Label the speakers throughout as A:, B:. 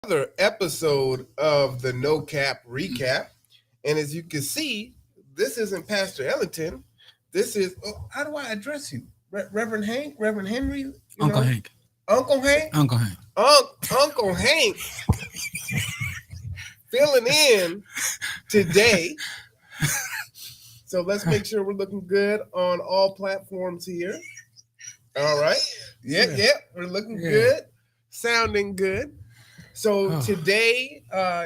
A: another episode of the No Cap Recap. And as you can see, this isn't Pastor Ellington. This is, how do I address you? Reverend Hank, Reverend Henry,
B: Uncle Hank.
A: Uncle Hank,
B: Uncle Hank.
A: Uncle Hank filling in today. So let's make sure we're looking good on all platforms here. All right. Yep, we're looking good, sounding good. So today,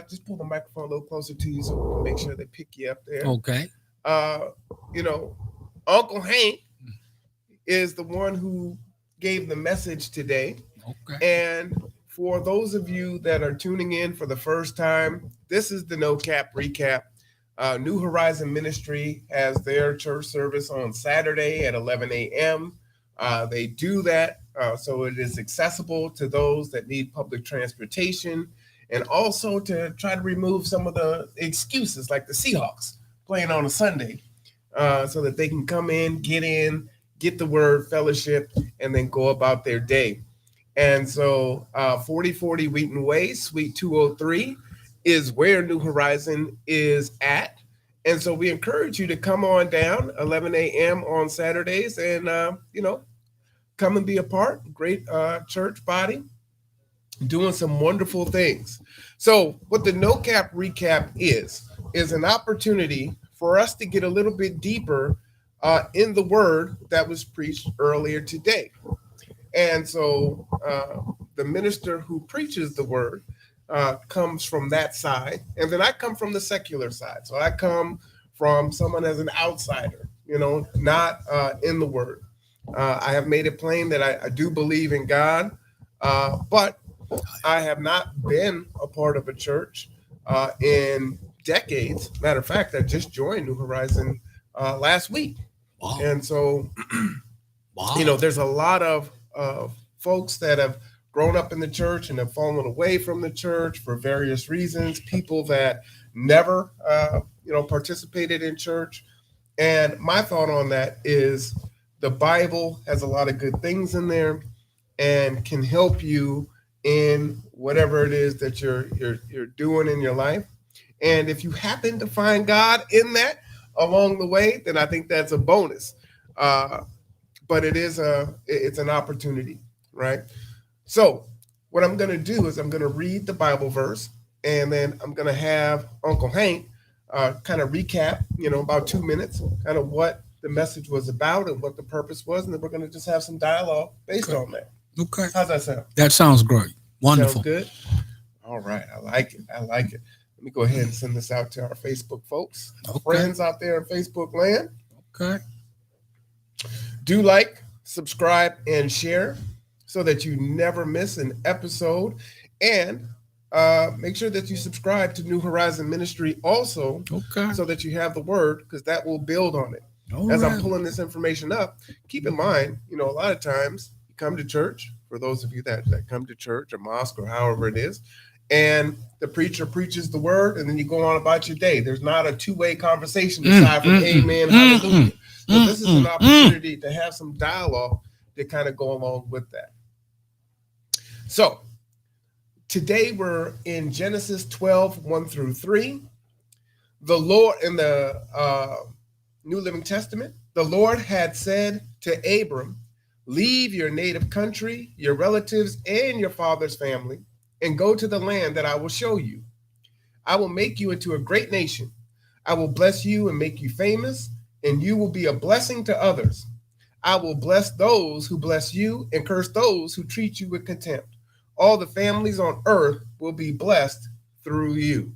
A: just pull the microphone a little closer to you so we can make sure they pick you up there.
B: Okay.
A: Uncle Hank is the one who gave the message today.
B: Okay.
A: And for those of you that are tuning in for the first time, this is the No Cap Recap. New Horizon Ministry has their church service on Saturday at 11 a.m. They do that so it is accessible to those that need public transportation, and also to try to remove some of the excuses like the Seahawks playing on a Sunday, so that they can come in, get the word, fellowship, and then go about their day. And so 4040 Wheaton Way, Suite 203 is where New Horizon is at. And so we encourage you to come on down 11 a.m. on Saturdays and, come and be a part. Great church body doing some wonderful things. So what the No Cap Recap is an opportunity for us to get a little bit deeper in the word that was preached earlier today. And so the minister who preaches the word comes from that side. And then I come from the secular side. So I come from someone as an outsider, not in the word. I have made it plain that I do believe in God, but I have not been a part of a church in decades. Matter of fact, I just joined New Horizon last week.
B: Wow.
A: And so,
B: Wow.
A: there's a lot of folks that have grown up in the church and have fallen away from the church for various reasons, people that never, participated in church. And my thought on that is the Bible has a lot of good things in there and can help you in whatever it is that you're doing in your life. And if you happen to find God in that along the way, then I think that's a bonus. But it's an opportunity, right? So what I'm going to do is I'm going to read the Bible verse, and then I'm going to have Uncle Hank kind of recap, about 2 minutes, kind of what the message was about and what the purpose was, and then we're going to just have some dialogue based on that.
B: Okay.
A: How's that sound?
B: That sounds great. Wonderful.
A: Sounds good? All right. I like it. Let me go ahead and send this out to our Facebook folks,
B: Okay.
A: friends out there in Facebook land.
B: Okay.
A: Do like, subscribe, and share so that you never miss an episode. And make sure that you subscribe to New Horizon Ministry also,
B: Okay.
A: so that you have the word, because that will build on it.
B: All
A: As
B: right.
A: I'm pulling this information up, keep in mind, a lot of times you come to church, for those of you that come to church or mosque or however it is, and the preacher preaches the word, and then you go on about your day. There's not a two-way conversation aside from amen, hallelujah. So this is an opportunity to have some dialogue to kind of go along with that. So today we're in Genesis 12, 1 through 3. The Lord, in the New Living Testament, the Lord had said to Abram, leave your native country, your relatives, and your father's family, and go to the land that I will show you. I will make you into a great nation. I will bless you and make you famous, and you will be a blessing to others. I will bless those who bless you and curse those who treat you with contempt. All the families on earth will be blessed through you.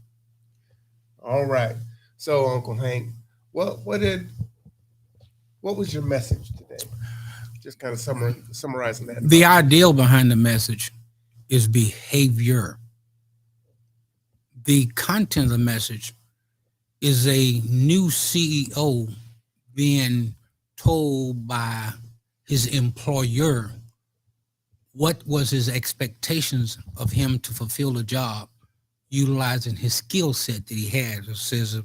A: All right. So, Uncle Hank, what was your message today? Just kind of summarizing that.
B: The ideal behind the message is behavior. The content of the message is a new CEO being told by his employer what was his expectations of him to fulfill the job, utilizing his skill set that he had. It says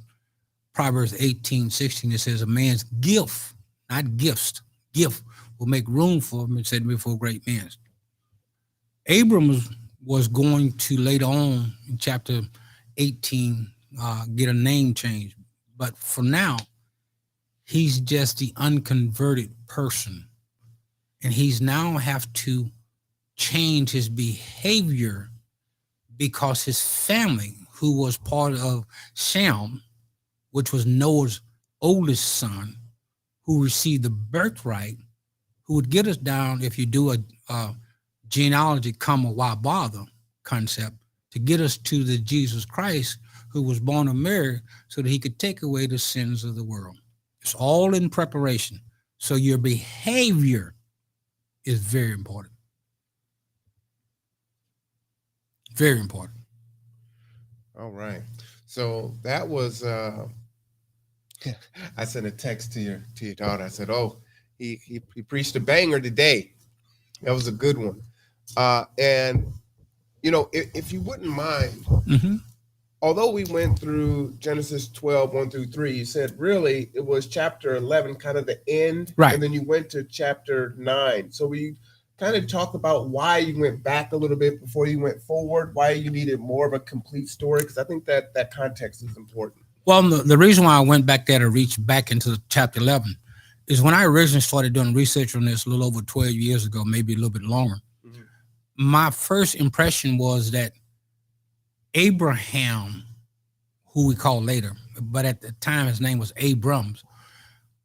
B: Proverbs 18:16, it says a man's gift, not gifts, gift will make room for him and set him before great men. Abram was going to later on in chapter 18 get a name change. But for now, he's just the unconverted person. And he's now have to change his behavior because his family, who was part of Shem, which was Noah's oldest son, who received the birthright, who would get us down, if you do a genealogy, comma, why bother concept, to get us to the Jesus Christ, who was born of Mary, so that he could take away the sins of the world. It's all in preparation. So your behavior is very important. Very important.
A: All right. So that was I sent a text to your daughter. I said, "Oh, he preached a banger today. That was a good one." And you know, if you wouldn't mind, although we went through Genesis 12, 1 through 3, you said really it was chapter 11, kind of the end,
B: right?
A: And then you went to chapter 9. So we kind of talk about why you went back a little bit before you went forward, why you needed more of a complete story, because I think that context is important.
B: Well, the reason why I went back there to reach back into chapter 11 is when I originally started doing research on this a little over 12 years ago, maybe a little bit longer. My first impression was that Abraham, who we call later, but at the time his name was Abrams,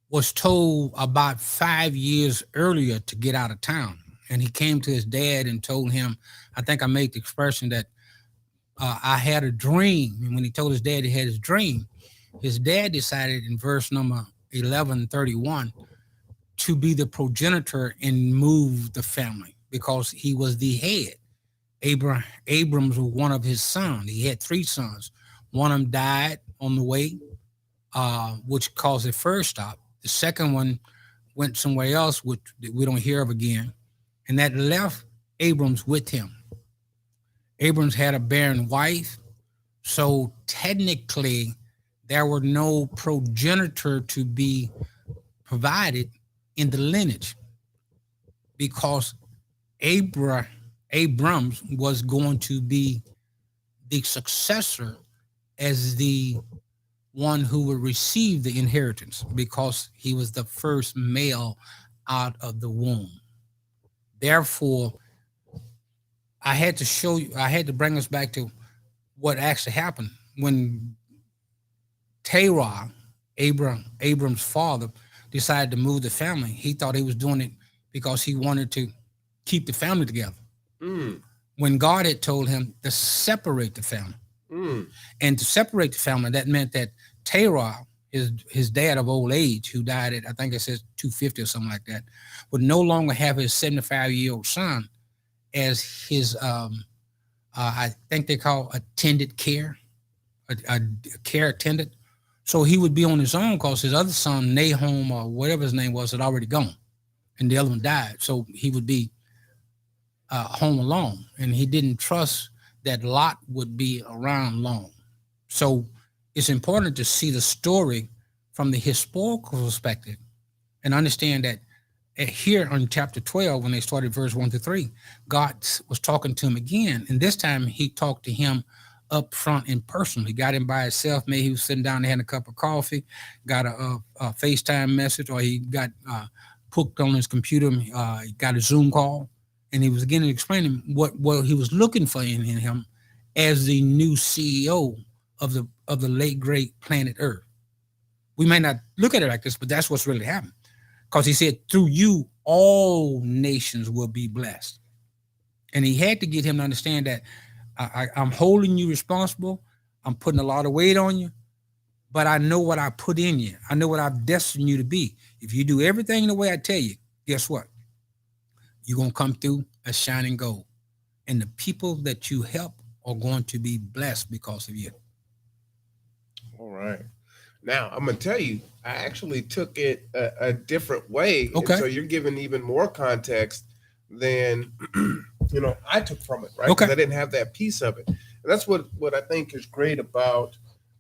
B: was told about 5 years earlier to get out of town. And he came to his dad and told him, I think I made the expression that I had a dream. And when he told his dad he had his dream, his dad decided in verse number 1131 to be the progenitor and move the family because he was the head. Abrams was one of his sons. He had 3 sons. One of them died on the way, which caused the first stop. The second one went somewhere else, which we don't hear of again. And that left Abrams with him. Abrams had a barren wife. So technically, there were no progenitor to be provided in the lineage because Abrams was going to be the successor as the one who would receive the inheritance because he was the first male out of the womb. Therefore, I had to bring us back to what actually happened when Terah, Abram's father, decided to move the family. He thought he was doing it because he wanted to keep the family together. When God had told him to separate the family. And to separate the family, that meant that Terah, his dad of old age, who died at, I think it says 250 or something like that, would no longer have his 75-year-old son as his, I think they call attendant care, a care attendant. So he would be on his own because his other son, Nahum, or whatever his name was, had already gone. And the other one died. So he would be home alone. And he didn't trust that Lot would be around long. So it's important to see the story from the historical perspective and understand that here on chapter 12, when they started verse 1 to 3, God was talking to him again. And this time he talked to him up front in person. He got him by himself. Maybe he was sitting down, they had a cup of coffee, got a FaceTime message, or he got hooked on his computer, he got a Zoom call. And he was again explaining what he was looking for in him as the new CEO of the late great planet Earth. We may not look at it like this, but that's what's really happened. Because he said, through you, all nations will be blessed. And he had to get him to understand that I'm holding you responsible. I'm putting a lot of weight on you, but I know what I put in you. I know what I've destined you to be. If you do everything the way I tell you, guess what? You're going to come through as shining gold. And the people that you help are going to be blessed because of you.
A: All right. Now, I'm going to tell you, I actually took it a different way.
B: Okay.
A: And so you're giving even more context than, I took from it, right?
B: Okay.
A: Because I didn't have that piece of it. And that's what I think is great about,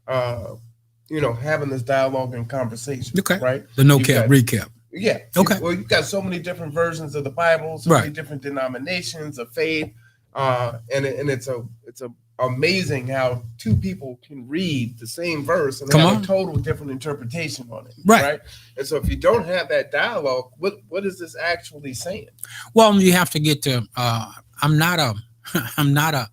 A: having this dialogue and conversation.
B: Okay.
A: Right?
B: The recap.
A: Yeah.
B: Okay.
A: Well, you've got so many different versions of the Bible, so many different denominations of faith. And it's amazing how two people can read the same verse and
B: Come
A: have
B: on.
A: a total different interpretation on it.
B: Right.
A: And so if you don't have that dialogue, what is this actually saying?
B: Well, you have to get to. I'm not a I'm not a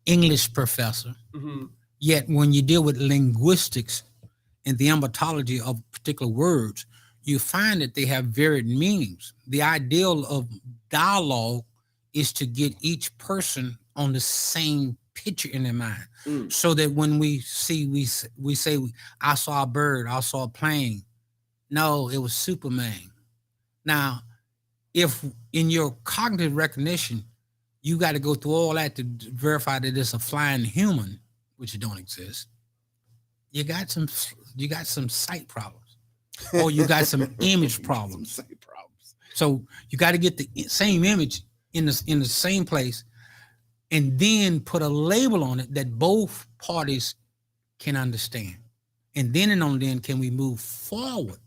B: English professor.
A: Mm-hmm.
B: Yet, when you deal with linguistics and the etymology of particular words, you find that they have varied meanings. The ideal of dialogue is to get each person on the same picture in their mind, so that when we see, we say, "I saw a bird, I saw a plane." No, it was Superman. Now, if in your cognitive recognition, you got to go through all that to verify that it's a flying human, which don't exist. You got some sight problems, or you got some image problems.
A: Some sight problems.
B: So you got to get the same image in the same place, and then put a label on it that both parties can understand, and then and only then can we move forward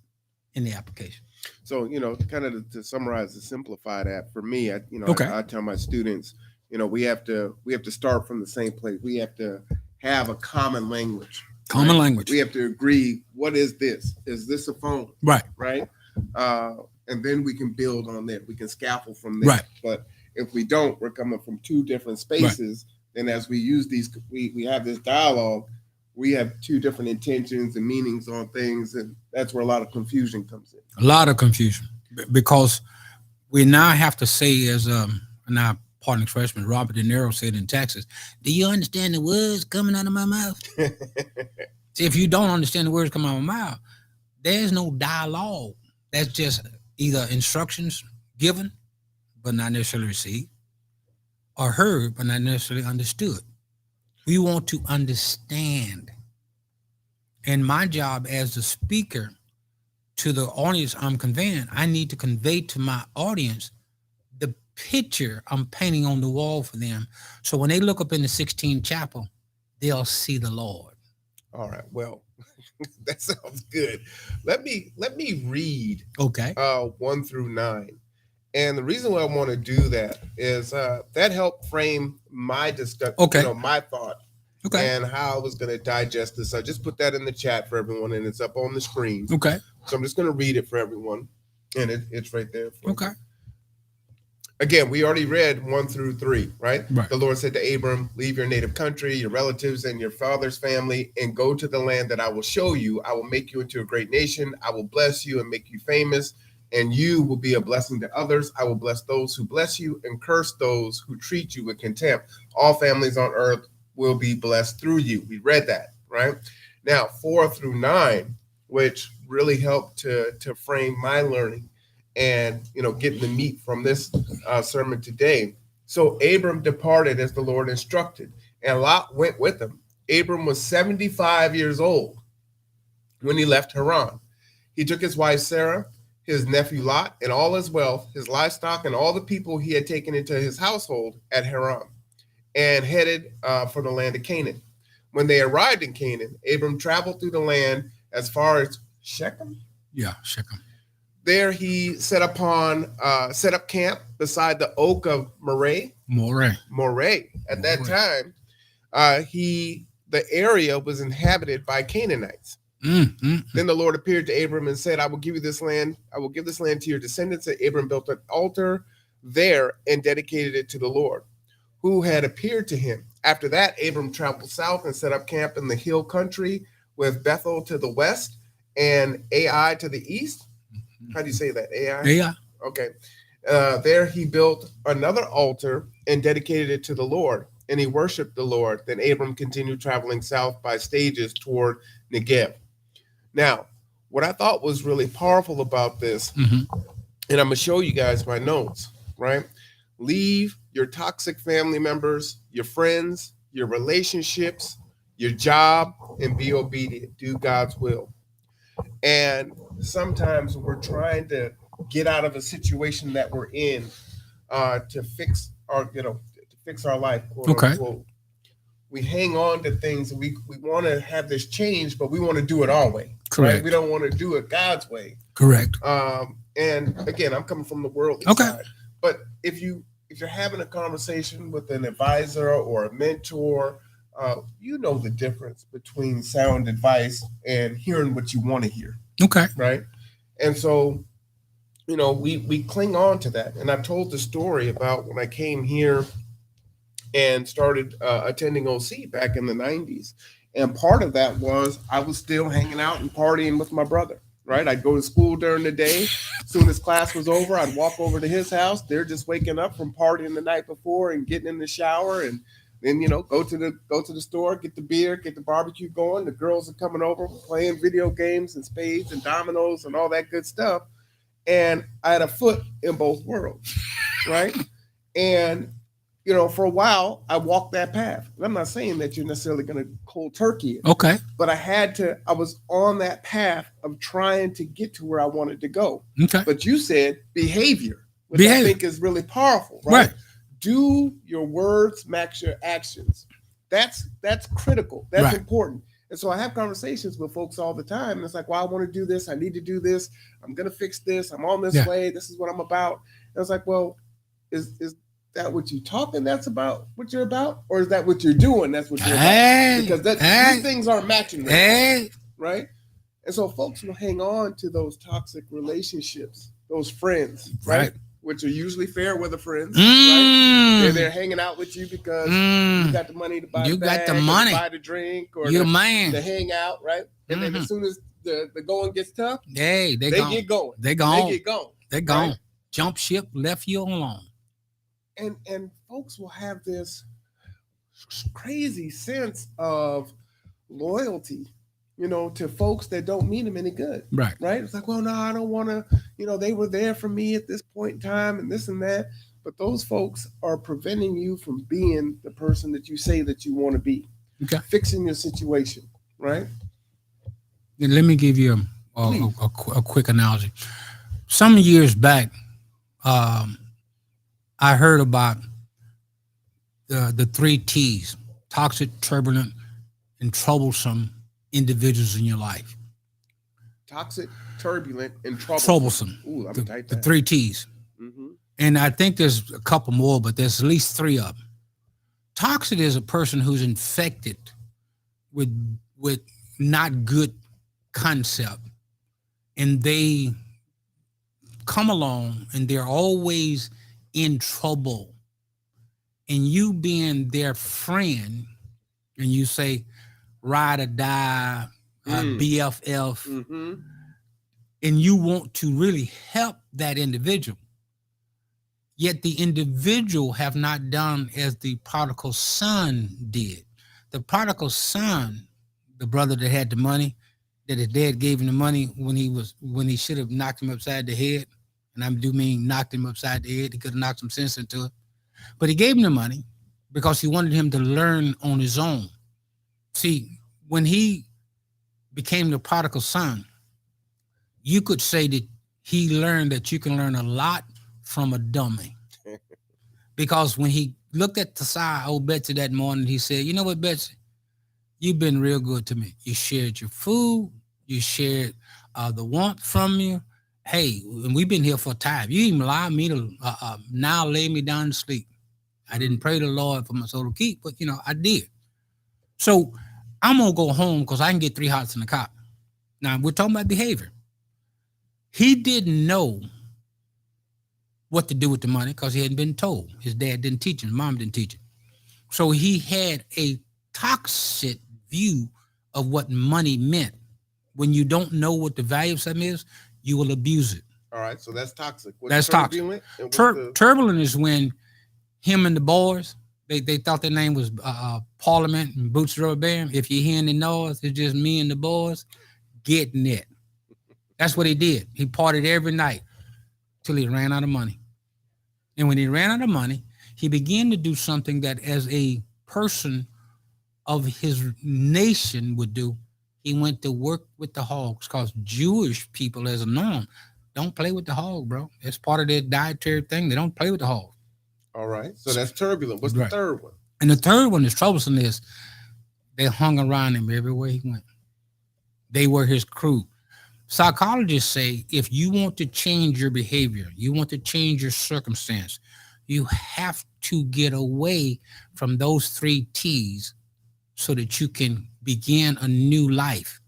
B: in the application.
A: So, kind of to summarize, to simplify that for me,
B: Okay.
A: I tell my students, we have to start from the same place. We have to have a common language.
B: Common language.
A: We have to agree. What is this? Is this a phone?
B: Right.
A: Right. And then we can build on that. We can scaffold from there.
B: Right.
A: But if we don't, we're coming from two different spaces. Then as we use these, we have this dialogue. We have two different intentions and meanings on things, and that's where a lot of confusion comes in.
B: A lot of confusion, because we now have to say, as now pardon the expression, Robert De Niro said in Texas, "Do you understand the words coming out of my mouth?" See, if you don't understand the words coming out of my mouth, there's no dialogue. That's just either instructions given but not necessarily received, or heard but not necessarily understood. We want to understand. And my job as the speaker to the audience I'm conveying, I need to convey to my audience the picture I'm painting on the wall for them. So when they look up in the 16th chapel, they'll see the Lord.
A: All right. Well, that sounds good. Let me read
B: Okay.
A: 1 through 9. And the reason why I want to do that is that helped frame my discussion,
B: Okay.
A: my thought,
B: Okay.
A: and how I was going to digest this. I just put that in the chat for everyone, and it's up on the screen.
B: Okay.
A: So I'm just going to read it for everyone, and it's right there.
B: Okay.
A: Again, we already read 1 through 3, right?
B: Right.
A: The Lord said to Abram, "Leave your native country, your relatives, and your father's family, and go to the land that I will show you. I will make you into a great nation. I will bless you and make you famous, and you will be a blessing to others. I will bless those who bless you and curse those who treat you with contempt. All families on earth will be blessed through you." We read that, right? Now, 4 through 9, which really helped to frame my learning and, getting the meat from this sermon today. So Abram departed as the Lord instructed, and Lot went with him. Abram was 75 years old when he left Haran. He took his wife Sarah, his nephew Lot, and all his wealth, his livestock, and all the people he had taken into his household at Haran, and headed for the land of Canaan. When they arrived in Canaan, Abram traveled through the land as far as Shechem.
B: Yeah, Shechem.
A: There he set up camp beside the oak of Moreh. At that time, the area was inhabited by Canaanites. Then the Lord appeared to Abram and said, "I will give you this land. I will give this land to your descendants." And Abram built an altar there and dedicated it to the Lord, who had appeared to him. After that, Abram traveled south and set up camp in the hill country, with Bethel to the west and Ai to the east. How do you say that? Ai?
B: Yeah.
A: Okay. There he built another altar and dedicated it to the Lord, and he worshiped the Lord. Then Abram continued traveling south by stages toward Negev. Now, what I thought was really powerful about this, and I'm going to show you guys my notes, right? Leave your toxic family members, your friends, your relationships, your job, and be obedient. Do God's will. And sometimes we're trying to get out of a situation that we're in to fix our life. Quote unquote. We hang on to things. We want to have this change, but we want to do it our way.
B: Correct.
A: Right? We don't want to do it God's way.
B: Correct.
A: And again, I'm coming from the worldly
B: Okay.
A: side. But if you if you're having a conversation with an advisor or a mentor, you know the difference between sound advice and hearing what you want to hear,
B: Okay.
A: right? And so, we cling on to that. And I told the story about when I came here and started attending OC back in the 90s. And part of that was I was still hanging out and partying with my brother, right? I'd go to school during the day. As soon as class was over, I'd walk over to his house. They're just waking up from partying the night before and getting in the shower, and then go to the store, get the beer, get the barbecue going. The girls are coming over, playing video games and spades and dominoes and all that good stuff. And I had a foot in both worlds, right? And for a while, I walked that path. And I'm not saying that you're necessarily going to cold turkey it.
B: Okay.
A: But I was on that path of trying to get to where I wanted to go.
B: Okay.
A: But you said behavior, which I think is really powerful, right? Do your words match your actions. That's critical. That's important. And so I have conversations with folks all the time. And it's like, well, I want to do this. I need to do this. I'm going to fix this. I'm on this way. This is what I'm about. And it's like, well, is that what you talking? That's about what you're about, or is that what you're doing? That's what you're about. Because these things aren't matching, right? And so folks will hang on to those toxic relationships, those friends, right? Which are usually fair weather friends, right? They're hanging out with you because you got the money to buy. You got the money to buy the drink, or you're the man to hang out, right? And then as soon as the going gets tough, they get going. They get going. They're gone. Right?
B: Jump ship, left you alone.
A: And folks will have this crazy sense of loyalty, to folks that don't mean them any good. Right. It's like, well, no, I don't want to, they were there for me at this point in time and this and that. But those folks are preventing you from being the person that you say that you want to be. Okay. Fixing your situation, right?
B: And let me give you a quick analogy. Some years back, I heard about the 3 T's: toxic, turbulent, and troublesome individuals in your life.
A: Toxic, turbulent, and
B: troublesome.
A: Ooh, I'm gonna type that.
B: The 3 T's. Mm-hmm. And I think there's a couple more, but there's at least 3 of them. Toxic is a person who's infected with not good concept, and they come along and they're always in trouble, and you being their friend, and you say ride or die, BFF, and you want to really help that individual, yet the individual have not done as the prodigal son did. The prodigal son, the brother that had the money, that his dad gave him the money when he should have knocked him upside the head. And I do mean knocked him upside the head. He could have knocked some sense into it. But he gave him the money because he wanted him to learn on his own. See, when he became the prodigal son, you could say that he learned that you can learn a lot from a dummy. Because when he looked at the side of old Betsy that morning, he said, you know what, Betsy? You've been real good to me. You shared your food. You shared the warmth from you. Hey, and we've been here for a time. You even allowed me to now lay me down to sleep. I didn't pray to the Lord for my soul to keep, but, I did. So I'm going to go home because I can get 3 hots in the cop. Now, we're talking about behavior. He didn't know what to do with the money because he hadn't been told. His dad didn't teach him. His mom didn't teach him. So he had a toxic view of what money meant. When you don't know what the value of something is, you will abuse it.
A: All right, so that's toxic.
B: That's turbulent? Toxic. Turbulent is when him and the boys, they thought their name was Parliament and Boots Rubber Band. If you're hearing the noise, it's just me and the boys getting it. That's what he did. He partied every night till he ran out of money. And when he ran out of money, he began to do something that as a person of his nation would do. He went to work with the hogs because Jewish people, as a norm, don't play with the hog, bro. It's part of their dietary thing. They don't play with the hog.
A: All right. So that's turbulent. What's the third one?
B: And the third one is troublesome. Is they hung around him everywhere he went. They were his crew. Psychologists say if you want to change your behavior, you want to change your circumstance, You have to get away from those 3 T's so that you can begin a new life.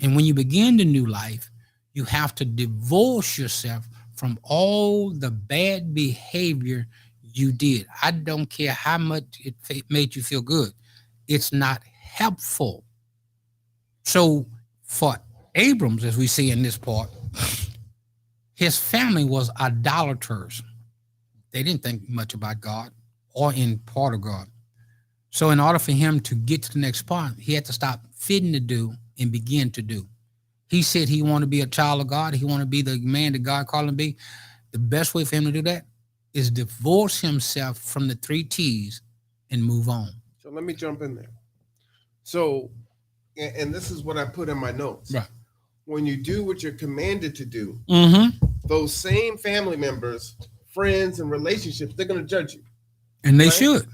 B: And when you begin the new life, you have to divorce yourself from all the bad behavior you did. I don't care how much it made you feel good. It's not helpful. So for Abrams, as we see in this part, his family was idolaters. They didn't think much about God or in part of God. So in order for him to get to the next part, he had to stop fitting to do and begin to do. He said he wanted to be a child of God. He wanted to be the man that God called him to be. The best way for him to do that is divorce himself from the 3 T's and move on.
A: So let me jump in there. So, and this is what I put in my notes.
B: Right.
A: When you do what you're commanded to do,
B: Mm-hmm.
A: those same family members, friends, and relationships, they're going to judge you.
B: And they
A: Right.
B: should.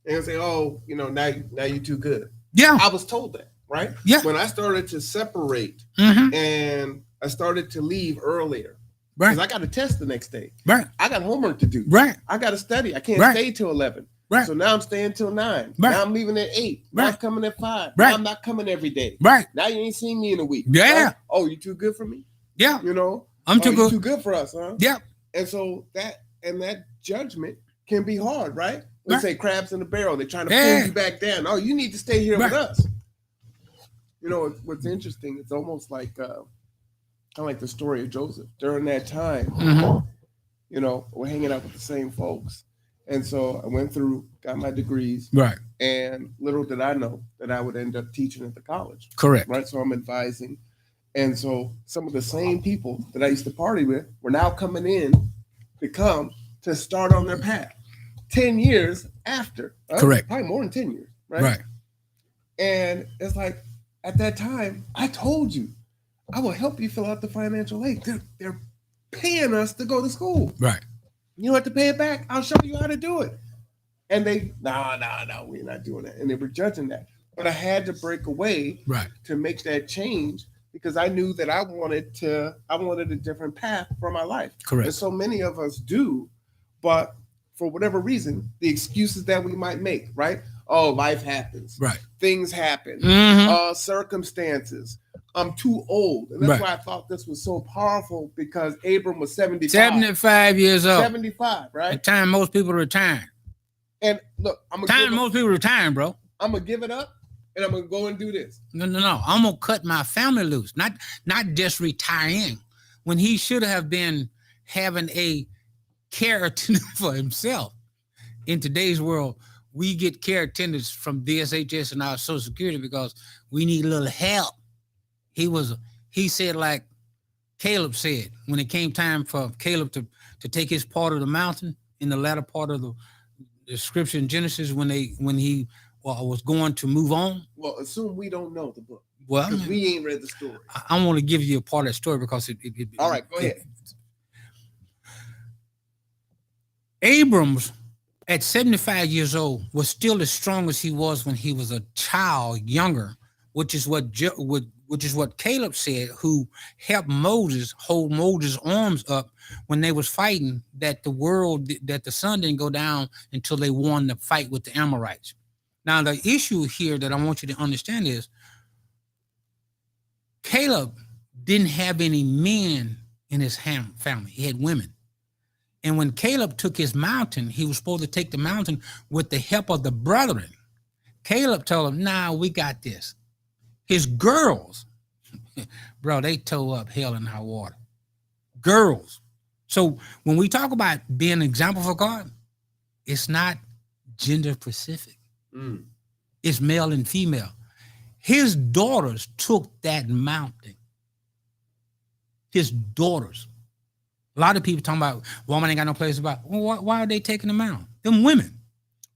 A: And say, oh, now you're too good.
B: Yeah.
A: I was told that, right?
B: Yeah.
A: When I started to separate
B: Mm-hmm.
A: and I started to leave earlier,
B: Right.
A: because I got a test the next day.
B: Right.
A: I got homework to do.
B: Right.
A: I got to study. I can't
B: Right.
A: stay till 11.
B: Right.
A: So now I'm staying till 9.
B: Right.
A: Now I'm leaving at 8. Now I'm
B: Right.
A: coming at 5.
B: Right.
A: Now I'm not coming every day.
B: Right.
A: Now you ain't seen me in a week.
B: Yeah.
A: Right? Oh, you too good for me?
B: Yeah.
A: You know?
B: I'm too
A: You
B: good.
A: too good for us, huh?
B: Yeah.
A: And so that judgment can be hard, right? We
B: Right.
A: say crabs in the barrel. They're trying to
B: Yeah.
A: pull you back down. Oh, you need to stay here with
B: Right.
A: us. You know, what's interesting, it's almost like kind of like the story of Joseph. During that time,
B: Mm-hmm.
A: you know, we're hanging out with the same folks. And so I went through, got my degrees,
B: Right.
A: and little did I know that I would end up teaching at the college,
B: Correct.
A: right? So I'm advising. And so some of the same people that I used to party with were now coming in to start on their path 10 years after. Right?
B: Correct.
A: Probably more than 10 years, right?
B: Right.
A: And it's like, at that time, I told you, I will help you fill out the financial aid. They're paying us to go to school.
B: Right.
A: You don't have to pay it back. I'll show you how to do it. And they, no, we're not doing that. And they were judging that. But I had to break away
B: Right.
A: to make that change because I knew that I wanted a different path for my life. And
B: Correct.
A: so many of us do, but for whatever reason, the excuses that we might make, right? Oh, life happens.
B: Right.
A: Things happen.
B: Mm-hmm.
A: Circumstances. I'm too old. And that's
B: Right.
A: why I thought this was so powerful because Abram was 75.
B: 75 years old.
A: 75,
B: The
A: right?
B: time most people retire.
A: And look, I'm
B: Time
A: gonna
B: most people retiring, bro.
A: give it up and I'm gonna go and do this.
B: No. I'm gonna cut my family loose. Not just retiring. When he should have been having a care attendant for himself. In today's world, we get care attendants from DSHS and our Social Security because we need a little help. He said, like Caleb said, when it came time for Caleb to take his part of the mountain in the latter part of the scripture in Genesis when he was going to move on.
A: Well, assume we don't know the book
B: Well,
A: because we ain't read the story.
B: I want to give you a part of that story because it
A: All right, go ahead.
B: Abrams, at 75 years old, was still as strong as he was when he was a child, younger, which is what Caleb said, who helped Moses hold Moses' arms up when they was fighting, that the sun didn't go down until they won the fight with the Amorites. Now, the issue here that I want you to understand is Caleb didn't have any men in his family. He had women. And when Caleb took his mountain, he was supposed to take the mountain with the help of the brethren. Caleb told him, nah, we got this. His girls, bro, they tow up hell in high water. Girls. So when we talk about being an example for God, it's not gender specific. It's male and female. His daughters took that mountain. His daughters. A lot of people talking about woman ain't got no place about. Well, why are they taking them out? Them women.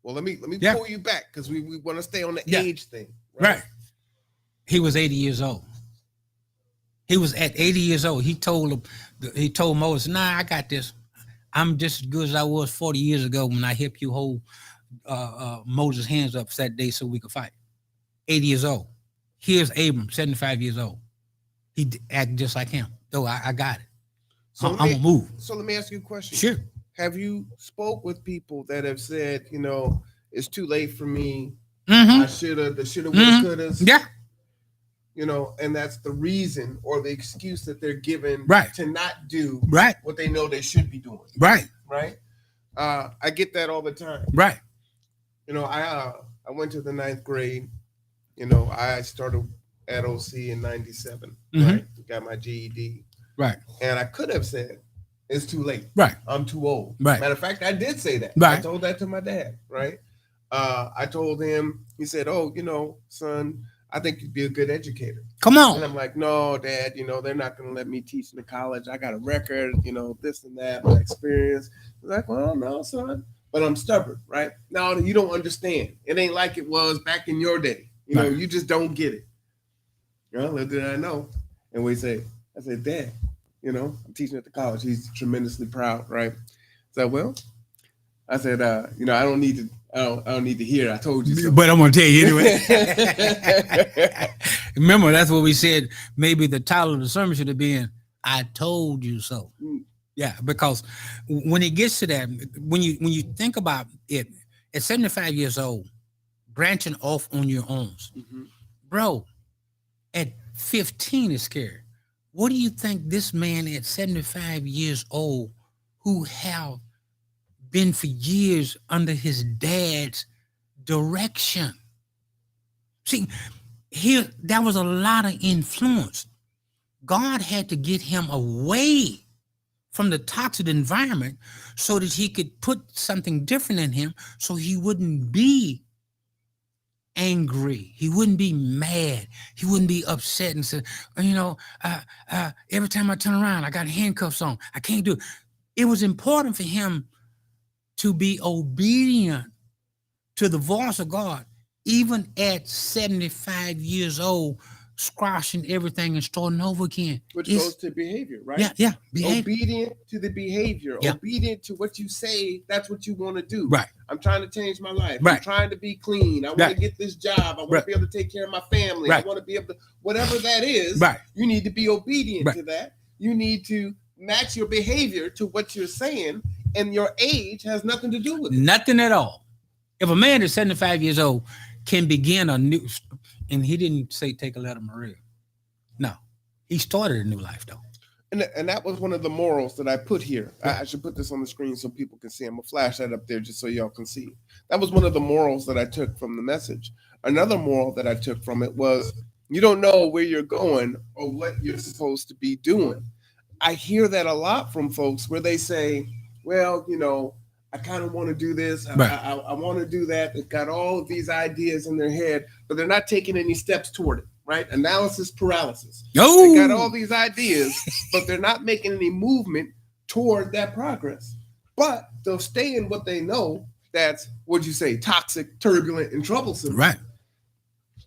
A: Well, let me
B: Yeah.
A: pull you back because we want to stay on the
B: Yeah.
A: age thing.
B: Right. He was 80 years old. He was at 80 years old. He told Moses, nah, I got this. I'm just as good as I was 40 years ago when I helped you hold Moses' hands up that day so we could fight. 80 years old. Here's Abram, 75 years old. He acted just like him. Though I got it.
A: So
B: I'm going to move.
A: So let me ask you a question.
B: Sure.
A: have you spoke with people that have said, it's too late for me?
B: Mm-hmm.
A: I shoulda, the shoulda, woulda,
B: Mm-hmm.
A: couldas.
B: Yeah.
A: And that's the reason or the excuse that they're given
B: Right.
A: to not do
B: Right.
A: what they know they should be doing.
B: Right.
A: Right. I get that all the time.
B: Right.
A: I went to the 9th grade. I started at OC in '97.
B: Mhm.
A: Right. Got my GED.
B: Right.
A: And I could have said, it's too late.
B: Right.
A: I'm too old.
B: Right.
A: Matter of fact, I did say that.
B: Right.
A: I told that to my dad. Right. I told him, he said, oh, son, I think you'd be a good educator.
B: Come on.
A: And I'm like, no, Dad, they're not going to let me teach in the college. I got a record, this and that, my experience. He's like, well, no, son, but I'm stubborn, right? No, you don't understand. It ain't like it was back in your day.
B: Right.
A: You just don't get it. Little did I know. And I said, Dad, I'm teaching at the college. He's tremendously proud, right? So, well, I said, I don't need to. I don't need to hear. I told you so.
B: But I'm gonna tell you anyway. Remember, that's what we said. Maybe the title of the sermon should have been "I told you so." Yeah, because when it gets to that, when you think about it, at 75 years old, branching off on your own, bro. At 15 is scary. What do you think this man at 75 years old, who have been for years under his dad's direction? See, here that was a lot of influence. God had to get him away from the toxic environment so that he could put something different in him, so he wouldn't be angry, he wouldn't be mad, he wouldn't be upset and say, every time I turn around, I got handcuffs on, I can't do it. It was important for him to be obedient to the voice of God, even at 75 years old, squashing everything and starting over again.
A: Which goes to behavior, right?
B: Yeah. Behavior.
A: Obedient to the behavior.
B: Yeah.
A: Obedient to what you say, that's what you want to do.
B: Right.
A: I'm trying to change my life.
B: Right.
A: I'm trying to be clean. I want to get this job. I want to be able to take care of my family.
B: Right.
A: I want to be able to, whatever that is,
B: right.
A: You need to be obedient to that. You need to match your behavior to what you're saying, and your age has nothing to do with it.
B: Nothing at all. If a man is 75 years old can begin a new, and he didn't say take a letter Maria. No, he started a new life though.
A: And that was one of the morals that I put here. I should put this on the screen so people can see. I'm going to flash that up there just so y'all can see. That was one of the morals that I took from the message. Another moral that I took from it was, you don't know where you're going or what you're supposed to be doing. I hear that a lot from folks where they say, well, I kind of want to do this. I want to do that. They've got all of these ideas in their head, but they're not taking any steps toward it. Right? Analysis paralysis.
B: Oh.
A: They got all these ideas, but they're not making any movement toward that progress. But they'll stay in what they know that's, what'd you say, toxic, turbulent, and troublesome.
B: Right.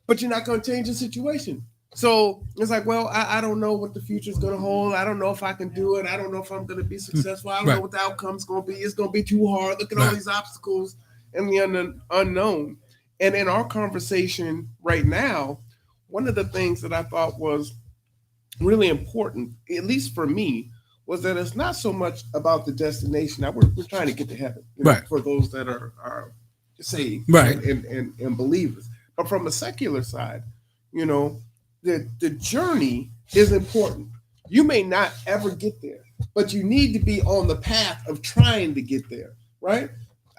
A: But you're not going to change the situation. So it's like, well, I don't know what the future is going to hold. I don't know if I can do it. I don't know if I'm going to be successful. I don't know what the outcome's going to be. It's going to be too hard. Look at all these obstacles and the unknown. And in our conversation right now, one of the things that I thought was really important, at least for me, was that it's not so much about the destination. Now we're trying to get to heaven, for those that are saved, and believers. But from a secular side, the journey is important. You may not ever get there, but you need to be on the path of trying to get there, right?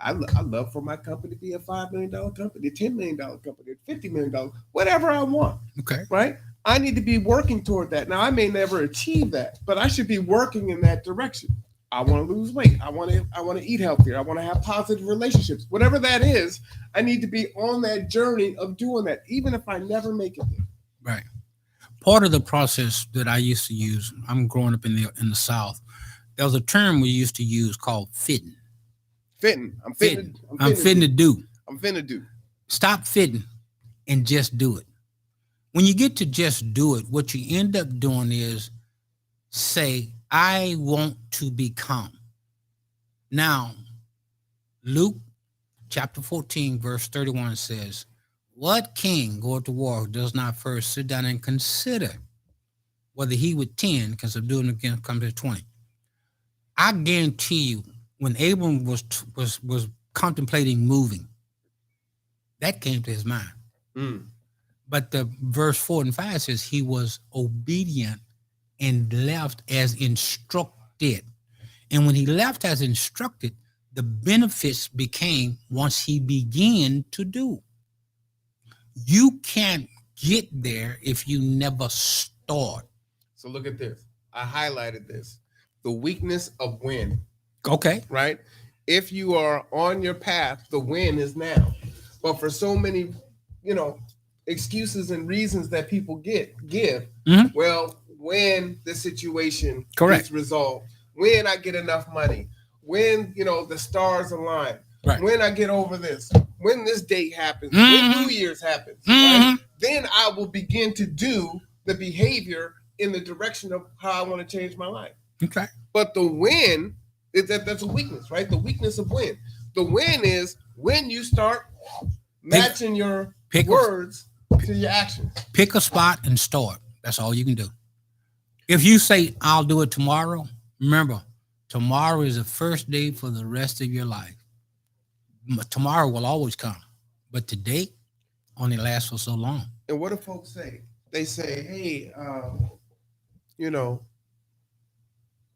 A: I love for my company to be a $5 million company, a $10 million company, a $50 million, whatever I want.
B: Okay.
A: Right? I need to be working toward that. Now, I may never achieve that, but I should be working in that direction. I want to lose weight. I want to eat healthier. I want to have positive relationships. Whatever that is, I need to be on that journey of doing that, even if I never make it there.
B: Right. Part of the process that I used to use, I'm growing up in the South, there was a term we used to use called fitting. I'm fitting to do.
A: I'm finna do.
B: Stop fitting and just do it. When you get to just do it, what you end up doing is say, I want to become. Now, Luke chapter 14, verse 31 says, what king goeth to war who does not first sit down and consider whether he would 10, because of doing it again comes to 20. I guarantee you, when Abram was contemplating moving, that came to his mind.
A: Mm.
B: But the verse 4 and 5 says he was obedient and left as instructed. And when he left as instructed, the benefits became once he began to do. You can't get there if you never start.
A: So look at this. I highlighted this. The weakness of when,
B: Okay.
A: right? If you are on your path, the when is now. But for so many, excuses and reasons that people give,
B: Mhm.
A: well, when the situation
B: Correct.
A: is resolved, when I get enough money, when the stars align,
B: Right.
A: when I get over this, when this date happens,
B: Mhm.
A: when New Year's happens, right? Then I will begin to do the behavior in the direction of how I want to change my life.
B: Okay.
A: But the win is that's a weakness, right? The weakness of win. The win is when you start matching your words to your actions.
B: Pick a spot and start. That's all you can do. If you say, I'll do it tomorrow, remember, tomorrow is the first day for the rest of your life. Tomorrow will always come. But today only lasts for so long.
A: And what do folks say? They say, hey,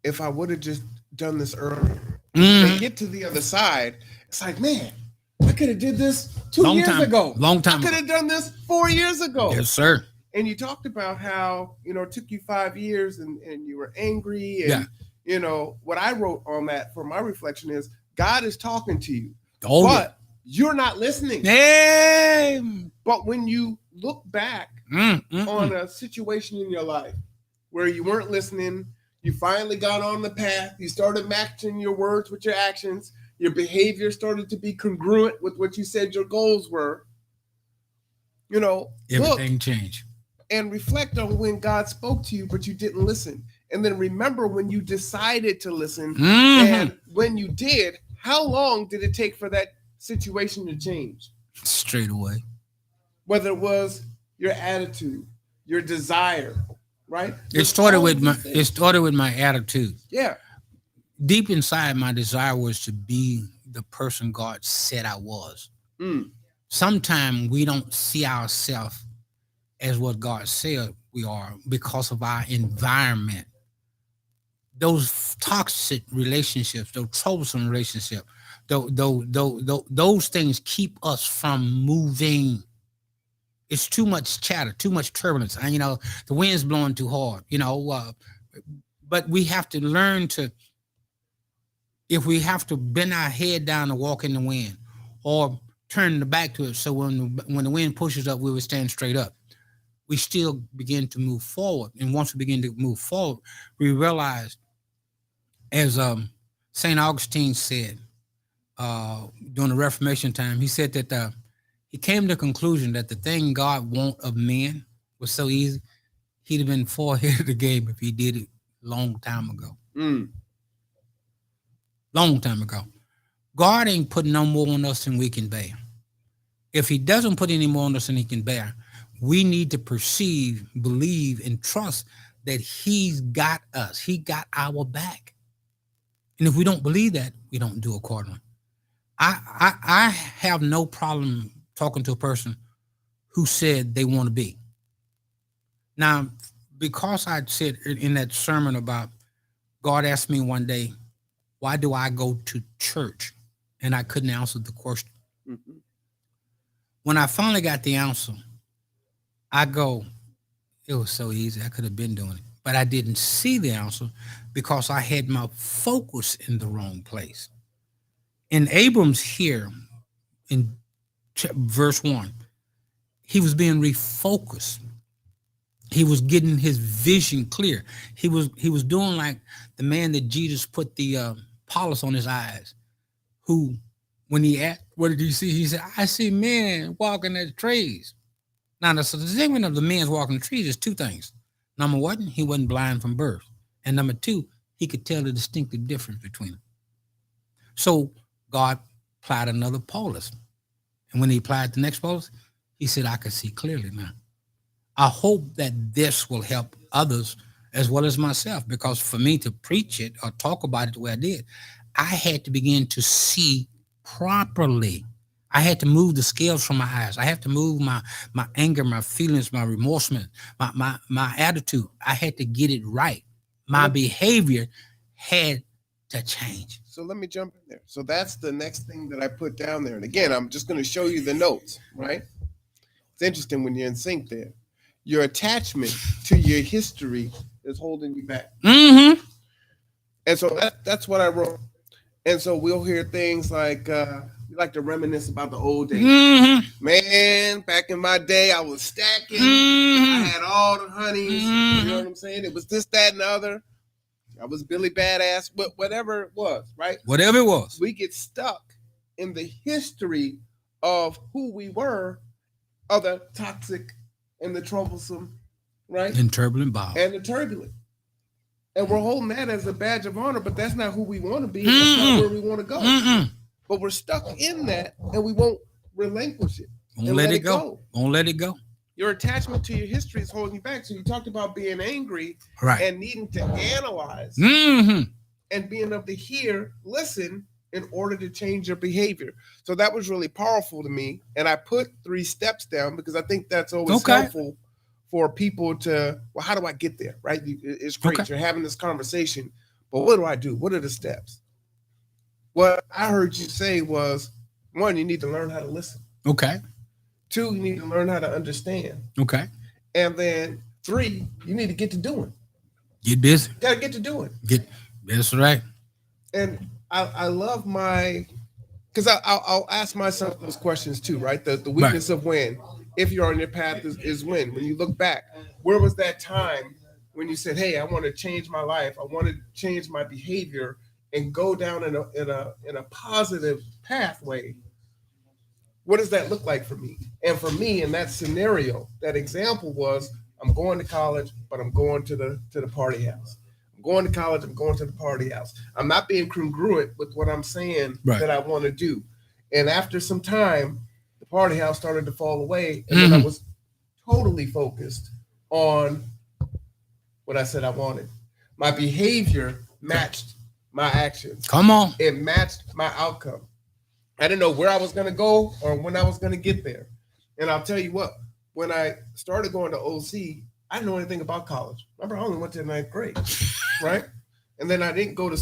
A: if I would have just done this earlier, they get to the other side. It's like, man, I could have did this 2 years ago.
B: Long time
A: I could have done this 4 years ago.
B: Yes, sir.
A: And you talked about how, it took you 5 years and you were angry. And, what I wrote on that for my reflection is God is talking to you, but you're not listening.
B: Hey.
A: But when you look back on a situation in your life where you weren't listening, you finally got on the path, you started matching your words with your actions, your behavior started to be congruent with what you said your goals were,
B: everything changed.
A: And reflect on when God spoke to you, but you didn't listen. And then remember when you decided to listen, and when you did, how long did it take for that situation to change?
B: Straight away.
A: Whether it was your attitude, your desire, right?
B: It started with my attitude.
A: Yeah.
B: Deep inside, my desire was to be the person God said I was. Sometimes we don't see ourselves as what God said we are because of our environment. Those toxic relationships, those troublesome relationships, those things keep us from moving. It's too much chatter, too much turbulence. And, the wind's blowing too hard, but we have to learn if we have to bend our head down to walk in the wind or turn the back to it. So when the wind pushes up, we will stand straight up. We still begin to move forward. And once we begin to move forward, we realize, as St. Augustine said during the Reformation time, he said that he came to the conclusion that the thing God want of men was so easy, he'd have been far ahead of the game if he did it a long time ago. Long time ago. God ain't putting no more on us than we can bear. If he doesn't put any more on us than he can bear, we need to perceive, believe, and trust that he's got us. He got our back. And if we don't believe that, we don't do accordingly. I have no problem talking to a person who said they want to be. Now, because I said in that sermon about God asked me one day, why do I go to church? And I couldn't answer the question. When I finally got the answer, I go, it was so easy. I could have been doing it. But I didn't see the answer because I had my focus in the wrong place. In Abram's here, in verse 1, he was being refocused. He was getting his vision clear. He was doing like the man that Jesus put the polish on his eyes, who, when he asked, what did you see? He said, I see men walking at trees. Now, the significance of the men walking the trees is two things. Number one, he wasn't blind from birth. And number two, he could tell the distinctive difference between them. So God applied another polish. And when he applied the next polish, he said, I can see clearly now. I hope that this will help others as well as myself, because for me to preach it or talk about it the way I did, I had to begin to see properly. I had to move the scales from my eyes. I had to move my anger, my feelings, my remorsement, my attitude. I had to get it right. My behavior had to change.
A: So let me jump in there. So that's the next thing that I put down there. And again, I'm just going to show you the notes, right? It's interesting when you're in sync there. Your attachment to your history is holding you back.
B: Mm-hmm.
A: And so that's what I wrote. And so we'll hear things like, we like to reminisce about the old days.
B: Mm-hmm.
A: Man, back in my day, I was stacking.
B: Mm-hmm.
A: I had all the honeys. You know what I'm saying? It was this, that, and the other. I was Billy Badass, but whatever it was, right?
B: Whatever it was.
A: We get stuck in the history of who we were, of the toxic and the troublesome, right?
B: And turbulent Bob.
A: And the turbulent. And we're holding that as a badge of honor, but that's not who we want to be. That's not where we want to go. But we're stuck in that, and we won't relinquish it.
B: Won't let it go. Won't let it go.
A: Your attachment to your history is holding you back. So you talked about being angry,
B: right,
A: and needing to analyze, and being able to hear, listen, in order to change your behavior. So that was really powerful to me. And I put 3 steps down because I think that's always helpful for people to, well, how do I get there, right? It's great. You're having this conversation, but what do I do? What are the steps? What I heard you say was, 1, you need to learn how to listen.
B: Okay.
A: 2, you need to learn how to understand.
B: Okay.
A: And then 3, you need to get to doing.
B: Get busy.
A: You gotta get to doing.
B: That's right.
A: And I love because I'll ask myself those questions too, right? The weakness of when, if you're on your path, is when you look back, where was that time when you said, hey, I want to change my life, I want to change my behavior and go down in a positive pathway? What does that look like for me? And for me, in that scenario, that example was, I'm going to college, but I'm going to the party house. I'm going to college, I'm going to the party house. I'm not being congruent with what I'm saying that I want to do. And after some time, the party house started to fall away, and then I was totally focused on what I said I wanted. My behavior matched my actions.
B: Come on.
A: It matched my outcome. I didn't know where I was going to go or when I was going to get there. And I'll tell you what, when I started going to OC, I didn't know anything about college. Remember, I only went to the 9th grade, right? And then I didn't go to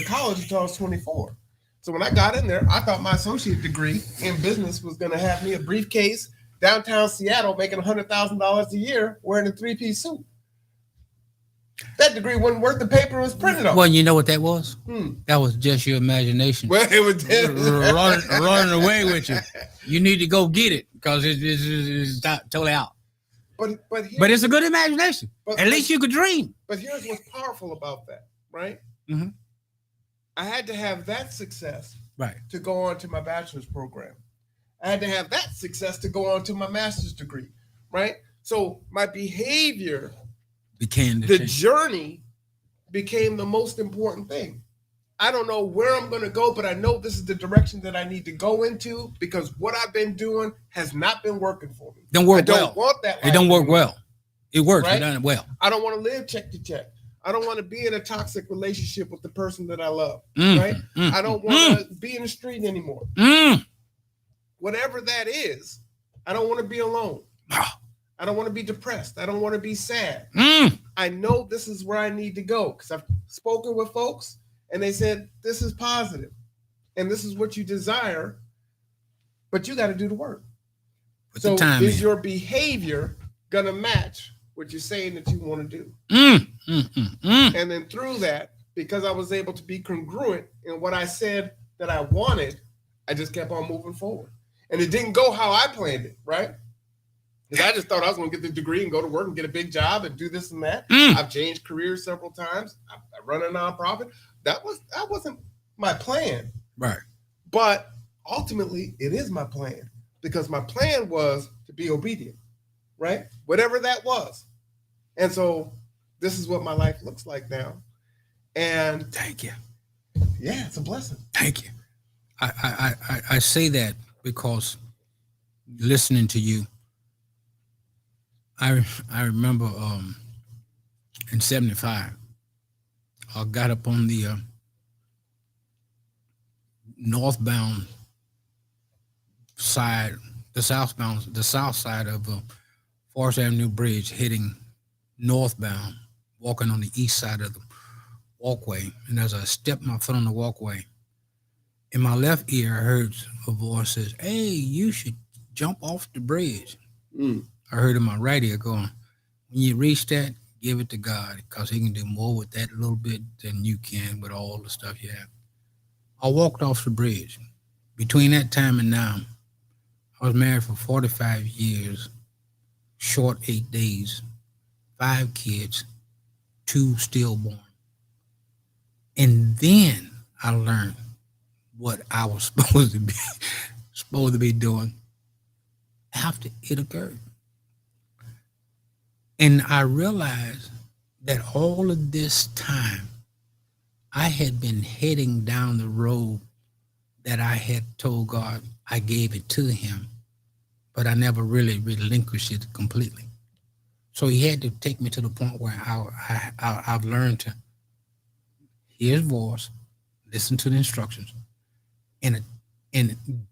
A: college until I was 24. So when I got in there, I thought my associate degree in business was going to have me a briefcase, downtown Seattle, making $100,000 a year, wearing a 3-piece suit. That degree wasn't worth the paper it was printed on.
B: Well, you know what that was? That was just your imagination.
A: Well, it was
B: running away with you. You need to go get it because it's totally out. But it's a good imagination. At least you could dream.
A: But here's what's powerful about that, right? I had to have that success to go on to my bachelor's program. I had to have that success to go on to my master's degree, right? So my behavior became the journey became the most important thing. I don't know where I'm going to go, but I know this is the direction that I need to go into because what I've been doing has not been working for me.
B: I don't
A: want that.
B: It don't work well. It works, but it doesn't well.
A: I don't want to live check to check. I don't want to be in a toxic relationship with the person that I love, right? I don't want to be in the street anymore. Whatever that is, I don't want to be alone. I don't want to be depressed. I don't want to be sad. I know this is where I need to go because I've spoken with folks and they said, this is positive and this is what you desire, but you got to do the work. So is your behavior going to match what you're saying that you want to do? And then through that, because I was able to be congruent in what I said that I wanted, I just kept on moving forward. And it didn't go how I planned it, right? Because I just thought I was going to get the degree and go to work and get a big job and do this and that. I've changed careers several times. I run a nonprofit. That wasn't my plan.
B: Right.
A: But ultimately, it is my plan because my plan was to be obedient, right? Whatever that was. And so this is what my life looks like now. And
B: thank you.
A: Yeah, it's a blessing.
B: Thank you. I say that because listening to you, I remember in 75, I got up on the northbound side, the south side of Forest Avenue Bridge, heading northbound, walking on the east side of the walkway. And as I stepped my foot on the walkway, in my left ear, I heard a voice says, "Hey, you should jump off the bridge."
A: Mm.
B: I heard in my right ear going, "When you reach that, give it to God, because He can do more with that little bit than you can with all the stuff you have." I walked off the bridge. Between that time and now, I was married for 45 years, short 8 days, 5 kids, 2 stillborn. And then I learned what I was supposed to be doing after it occurred. And I realized that all of this time I had been heading down the road that I had told God I gave it to Him, but I never really relinquished it completely. So He had to take me to the point where I've learned to hear His voice, listen to the instructions, and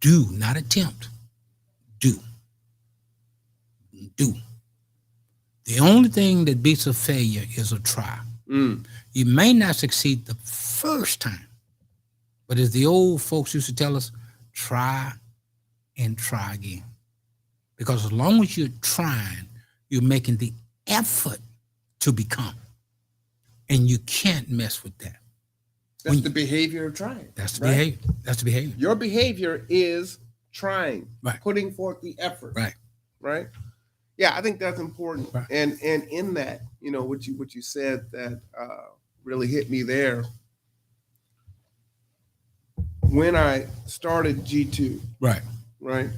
B: do, not attempt, do. The only thing that beats a failure is a try.
A: Mm.
B: You may not succeed the first time, but as the old folks used to tell us, try and try again. Because as long as you're trying, you're making the effort to become. And you can't mess with that.
A: That's the behavior of trying.
B: That's the
A: right?
B: behavior. That's the behavior.
A: Your behavior is trying,
B: Right.
A: putting forth the effort.
B: Right.
A: Right. Yeah, I think that's important.
B: Right.
A: And in that, what you said that really hit me there. When I started G2,
B: Right.
A: right?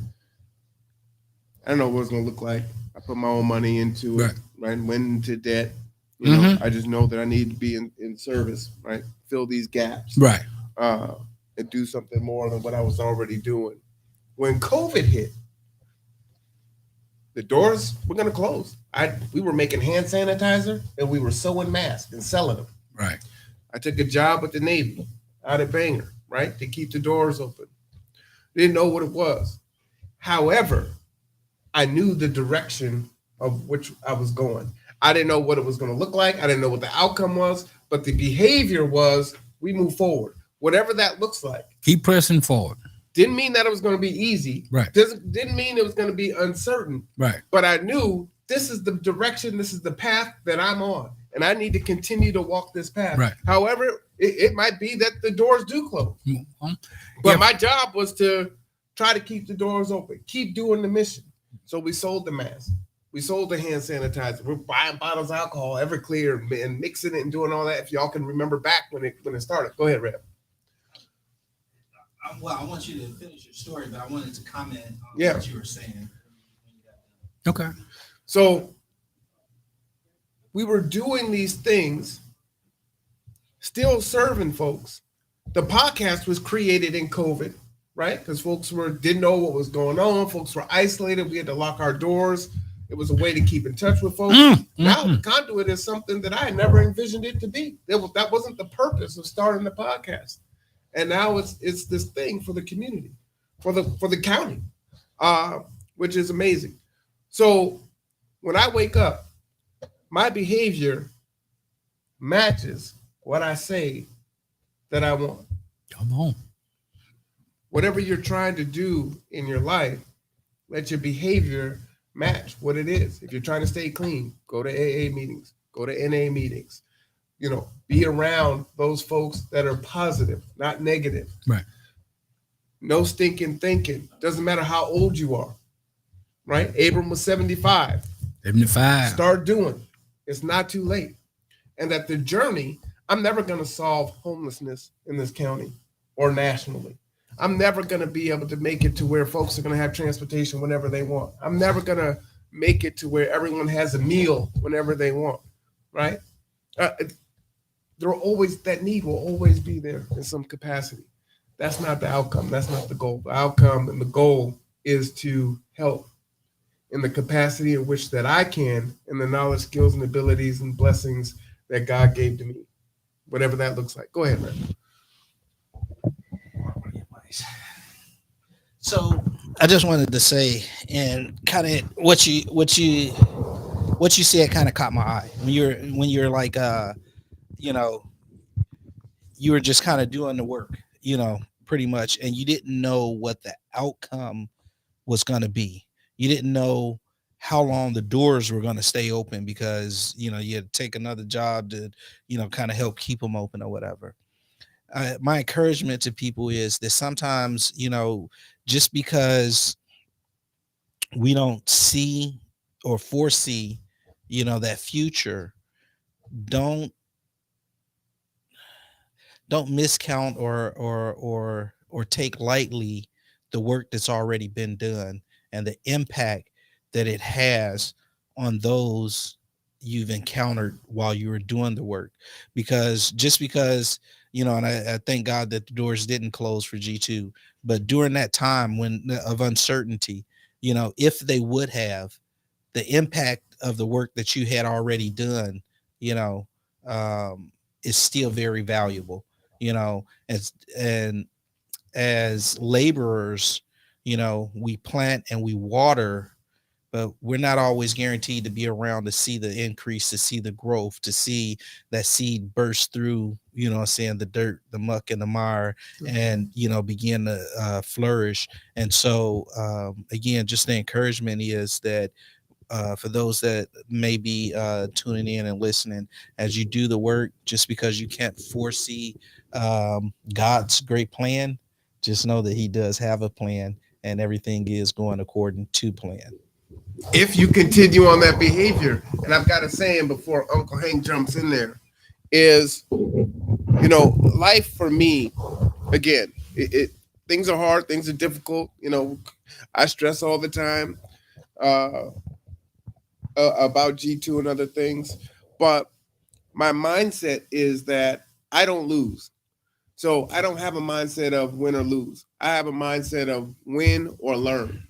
A: I don't know what it was going to look like. I put my own money into it, right? Went into debt. I just know that I need to be in service, right? Fill these gaps,
B: Right.
A: And do something more than what I was already doing. When COVID hit, the doors were going to close. We were making hand sanitizer and we were sewing masks and selling them.
B: Right.
A: I took a job with the Navy out at Bangor, right, to keep the doors open. Didn't know what it was. However, I knew the direction of which I was going. I didn't know what it was going to look like. I didn't know what the outcome was, but the behavior was we move forward, whatever that looks like.
B: Keep pressing forward.
A: Didn't mean that it was going to be easy.
B: Right.
A: Didn't mean it was going to be uncertain.
B: Right.
A: But I knew this is the direction, this is the path that I'm on, and I need to continue to walk this path.
B: Right.
A: However, it might be that the doors do close.
B: But
A: But my job was to try to keep the doors open, keep doing the mission. So we sold the mask. We sold the hand sanitizer. We're buying bottles of alcohol, Everclear, and mixing it and doing all that. If y'all can remember back when it started. Go ahead, Rev.
C: Well, I want you to finish your story, but I wanted to comment on
A: Yeah.
C: what you were saying.
B: Okay.
A: So we were doing these things, still serving folks. The podcast was created in COVID, right? Because folks didn't know what was going on. Folks were isolated. We had to lock our doors. It was a way to keep in touch with folks. Now the conduit is something that I had never envisioned it to be. That wasn't the purpose of starting the podcast. And now it's this thing for the community, for the county, which is amazing. So when I wake up, my behavior matches what I say that I want.
B: Come on.
A: Whatever you're trying to do in your life, let your behavior match what it is. If you're trying to stay clean, go to AA meetings, go to NA meetings. Be around those folks that are positive, not negative.
B: Right.
A: No stinking thinking. Doesn't matter how old you are. Right? Abram was 75.
B: 75.
A: Start doing. It's not too late. And that the journey, I'm never going to solve homelessness in this county or nationally. I'm never going to be able to make it to where folks are going to have transportation whenever they want. I'm never going to make it to where everyone has a meal whenever they want. Right? That need will always be there in some capacity. That's not the outcome. That's not the goal. The outcome and the goal is to help in the capacity in which that I can, in the knowledge, skills, and abilities and blessings that God gave to me, whatever that looks like. Go ahead, man.
D: So I just wanted to say, and kind of what you said kind of caught my eye when you're like you know, you were just kind of doing the work, pretty much, and you didn't know what the outcome was going to be. You didn't know how long the doors were going to stay open because you had to take another job to kind of help keep them open or whatever. My encouragement to people is that sometimes just because we don't see or foresee that future, don't miscount or take lightly the work that's already been done and the impact that it has on those you've encountered while you were doing the work. Because just because and I thank God that the doors didn't close for G2, but during that time when of uncertainty, if they would have, the impact of the work that you had already done, is still very valuable. As laborers, we plant and we water, but we're not always guaranteed to be around to see the increase, to see the growth, to see that seed burst through, the dirt, the muck and the mire, and, begin to flourish. And so, again, just the encouragement is that for those that may be tuning in and listening, as you do the work, just because you can't foresee God's great plan, just know that he does have a plan and everything is going according to plan.
A: If you continue on that behavior, and I've got a saying before Uncle Hank jumps in there, is, life for me, again, things are hard, things are difficult. I stress all the time about G2 and other things, but my mindset is that I don't lose. So I don't have a mindset of win or lose. I have a mindset of win or learn.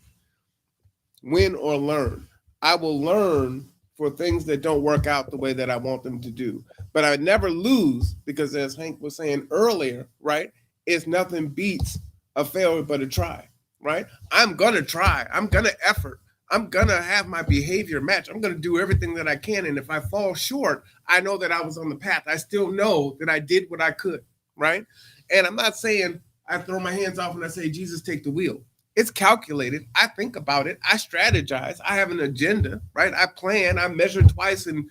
A: Win or learn. I will learn for things that don't work out the way that I want them to do. But I never lose because, as Hank was saying earlier, right, it's nothing beats a failure but a try, right? I'm going to try. I'm going to effort. I'm going to have my behavior match. I'm going to do everything that I can. And if I fall short, I know that I was on the path. I still know that I did what I could, right? And I'm not saying I throw my hands off and I say, Jesus, take the wheel. It's calculated. I think about it. I strategize. I have an agenda, right? I plan. I measure twice and,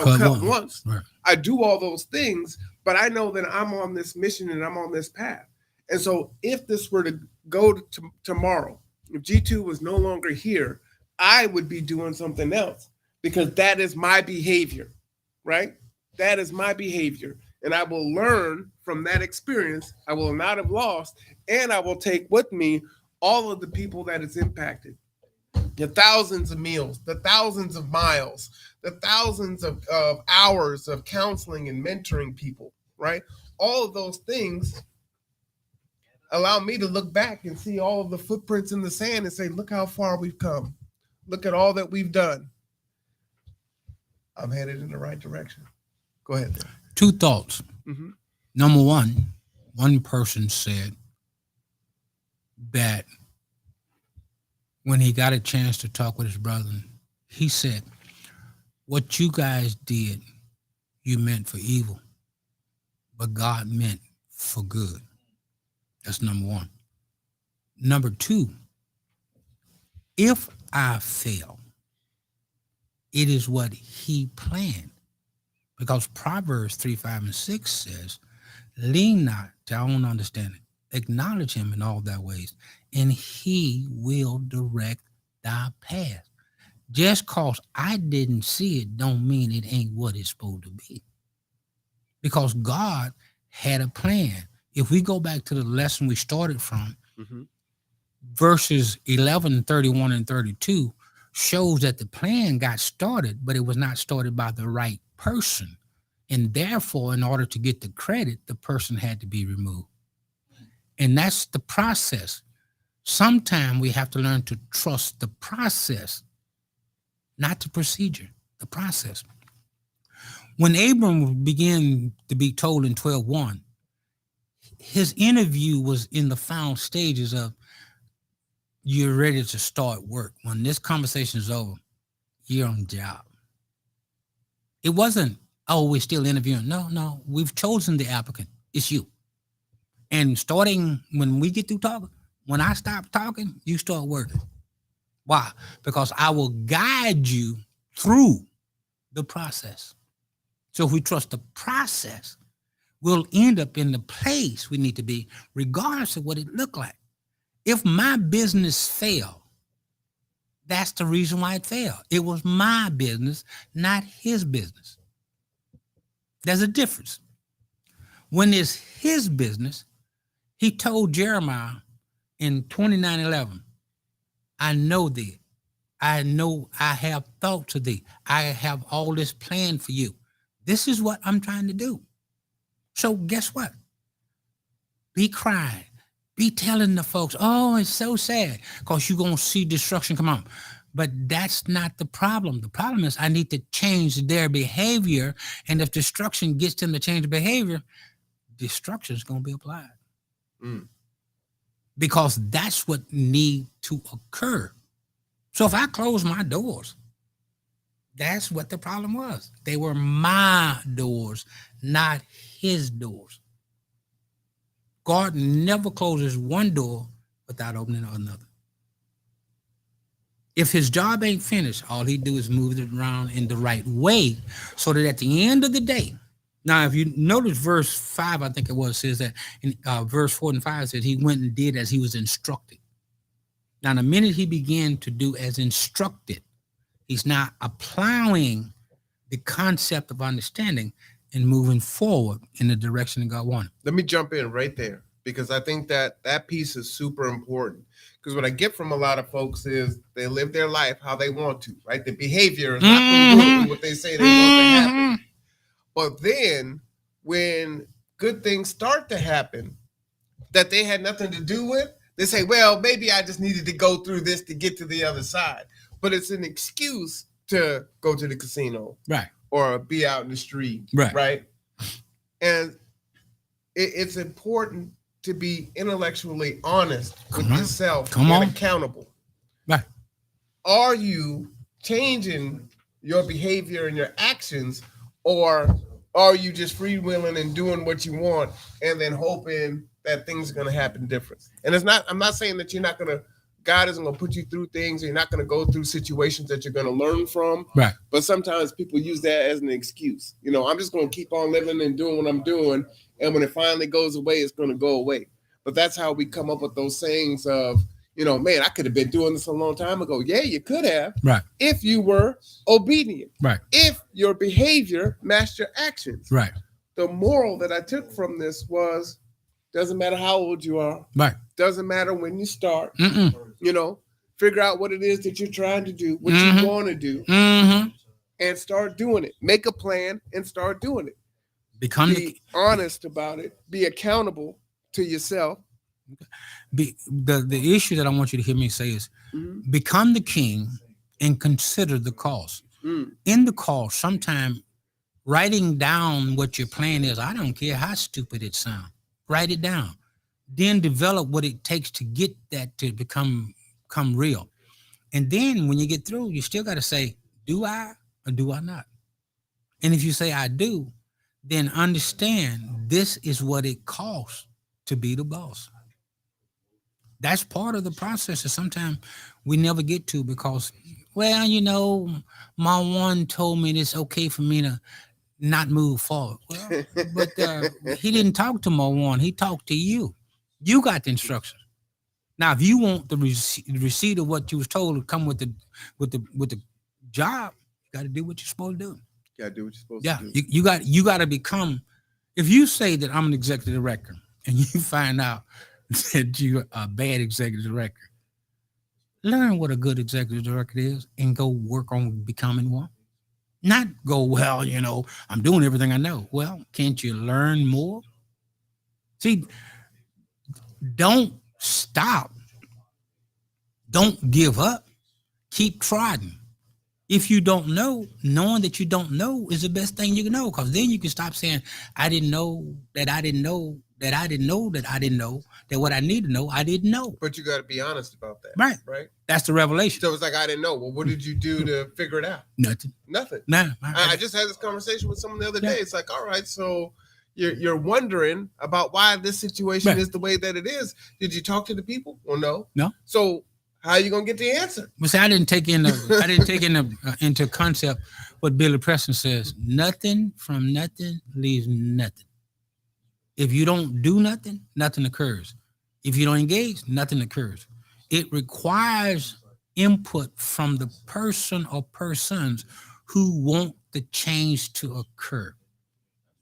A: cut once. Right. I do all those things, but I know that I'm on this mission and I'm on this path. And so if this were to go to tomorrow, if G2 was no longer here, I would be doing something else because that is my behavior, right? That is my behavior. And I will learn from that experience. I will not have lost. And I will take with me all of the people that it's impacted. The thousands of meals, the thousands of miles, the thousands of hours of counseling and mentoring people, right? All of those things allow me to look back and see all of the footprints in the sand and say, look how far we've come. Look at all that we've done. I'm headed in the right direction. Go ahead.
B: Two thoughts. Mm-hmm. Number one person said that when he got a chance to talk with his brother, he said, what you guys did, you meant for evil, but God meant for good. That's number one. Number two, if I fail, it is what he planned. Because Proverbs 3, 5, and 6 says, lean not to our own understanding. Acknowledge him in all thy ways, and he will direct thy path. Just cause I didn't see it don't mean it ain't what it's supposed to be. Because God had a plan. If we go back to the lesson we started from, verses 11, 31, and 32 shows that the plan got started, but it was not started by the right person. And therefore, in order to get the credit, the person had to be removed. And that's the process. Sometimes we have to learn to trust the process, not the procedure, the process. When Abram began to be told in 12:1, his interview was in the final stages of, you're ready to start work. When this conversation is over, you're on the job. It wasn't, oh, we're still interviewing. No, we've chosen the applicant. It's you. And starting when we get through talking, when I stop talking, you start working. Why? Because I will guide you through the process. So if we trust the process, we'll end up in the place we need to be, regardless of what it looked like. If my business failed, that's the reason why it failed. It was my business, not his business. There's a difference. When it's his business, he told Jeremiah in 29:11, I know thee. I know I have thoughts of thee. I have all this planned for you. This is what I'm trying to do. So guess what? Be crying. Be telling the folks, oh, it's so sad, because you're going to see destruction come on. But that's not the problem. The problem is I need to change their behavior. And if destruction gets them to change behavior, destruction is going to be applied. Because that's what need to occur. So if I close my doors, that's what the problem was. They were my doors, not his doors. God never closes one door without opening another. If his job ain't finished, all he do is move it around in the right way, so that at the end of the day, now if you notice verse 5, I think it was, says that in verse 4 and 5 says he went and did as he was instructed. Now the minute he began to do as instructed, he's not applying the concept of understanding and moving forward in the direction that God wanted.
A: Let me jump in right there, because I think that that piece is super important. Because what I get from a lot of folks is they live their life how they want to, right? The behavior is not congruent with what they say they want to happen. But then when good things start to happen that they had nothing to do with, they say, well, maybe I just needed to go through this to get to the other side. But it's an excuse to go to the casino.
B: Right.
A: Or be out in the street.
B: Right.
A: And it's important to be intellectually honest with yourself and accountable.
B: Right.
A: Are you changing your behavior and your actions, or are you just freewheeling and doing what you want and then hoping that things are going to happen different? And I'm not saying that God isn't going to put you through things, or you're not going to go through situations that you're going to learn from.
B: Right.
A: But sometimes people use that as an excuse. I'm just going to keep on living and doing what I'm doing. And when it finally goes away, it's going to go away. But that's how we come up with those sayings of, man, I could have been doing this a long time ago. Yeah, you could have.
B: Right.
A: If you were obedient.
B: Right.
A: If your behavior matched your actions.
B: Right.
A: The moral that I took from this was, doesn't matter how old you are.
B: Right.
A: Doesn't matter when you start. Figure out what it is that you're trying to do, what you want to do, and start doing it. Make a plan and start doing it. Be honest about it. Be accountable to yourself.
B: The issue that I want you to hear me say is, become the king and consider the cost. In the cost, sometimes writing down what your plan is, I don't care how stupid it sounds. Write it down. Then develop what it takes to get that to become real. And then when you get through, you still got to say, do I or do I not? And if you say I do, then understand this is what it costs to be the boss. That's part of the process that sometimes we never get to because, well, my one told me it's okay for me to not move forward. Well, but he didn't talk to Marwan. He talked to you. You got the instructions. Now, if you want the receipt of what you was told to come with the job, you got to do what you're supposed to do.
A: You got to do what you're supposed to do.
B: You got to become. If you say that I'm an executive director and you find out that you're a bad executive director, learn what a good executive director is and go work on becoming one. Not go, well, I'm doing everything I know. Well, can't you learn more? See, don't stop. Don't give up. Keep trying. If you don't know, knowing that you don't know is the best thing you can know, because then you can stop saying, I didn't know that I didn't know that I didn't know that what I need to know I didn't know.
A: But you got to be honest about that.
B: Right.
A: Right.
B: That's the revelation.
A: So it's like, I didn't know. Well, what did you do to figure it out?
B: Nothing.
A: Nothing.
B: Nah.
A: I just had this conversation with someone the other
B: Yeah.
A: day. It's like, all right, so you're wondering about why this situation
B: Right.
A: is the way that it is. Did you talk to the people? Well, no.
B: No.
A: So how are you gonna get the answer?
B: But see, I didn't take into concept what Billy Preston says. Nothing from nothing leaves nothing. If you don't do nothing, nothing occurs. If you don't engage, nothing occurs. It requires input from the person or persons who want the change to occur.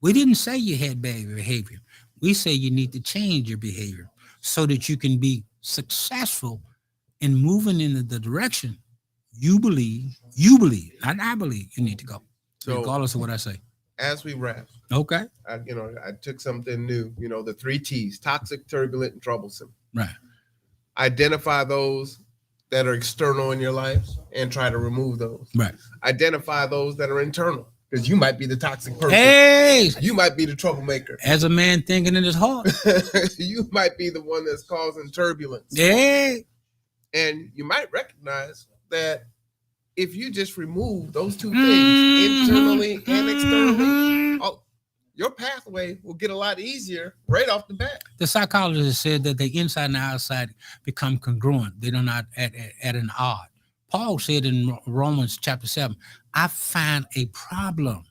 B: We didn't say you had bad behavior. We say you need to change your behavior so that you can be successful in moving in the direction you believe, not I believe you need to go,
A: So
B: regardless of what I say.
A: as we wrap,
B: Okay.
A: I took something new. The 3 T's: toxic, turbulent, and troublesome.
B: Right.
A: Identify those that are external in your life and try to remove those.
B: Right.
A: Identify those that are internal, because you might be the toxic person.
B: Hey,
A: You might be the troublemaker.
B: as a man thinking in his heart.
A: You might be the one that's causing turbulence.
B: Hey.
A: And you might recognize that if you just remove those two things, internally and externally, your pathway will get a lot easier right off the bat.
B: The psychologist said that the inside and the outside become congruent. They're not at an odd. Paul said in Romans chapter 7, I find a problem.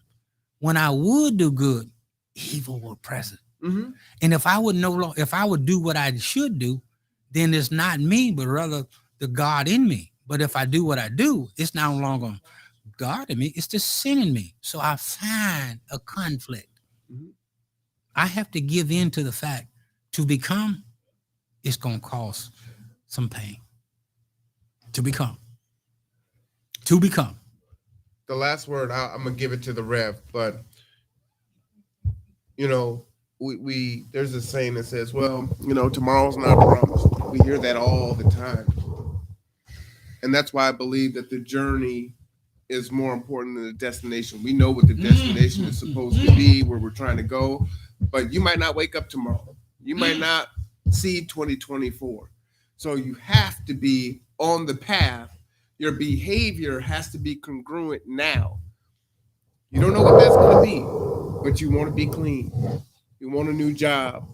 B: When I would do good, evil will present.
A: Mm-hmm.
B: And if I would do what I should do, then it's not me, but rather the God in me. But if I do what I do, it's no longer God in me, it's the sin in me. So I find a conflict.
A: Mhm.
B: I have to give in to the fact to become, it's going to cost some pain. To become.
A: The last word, I'm gonna give it to the Rev, but we there's a saying that says, well, tomorrow's not promised. We hear that all the time. And that's why I believe that the journey is more important than the destination. We know what the destination is supposed to be, where we're trying to go, but you might not wake up tomorrow. You might not see 2024. So you have to be on the path. Your behavior has to be congruent now. You don't know what that's going to be, but you want to be clean. You want a new job.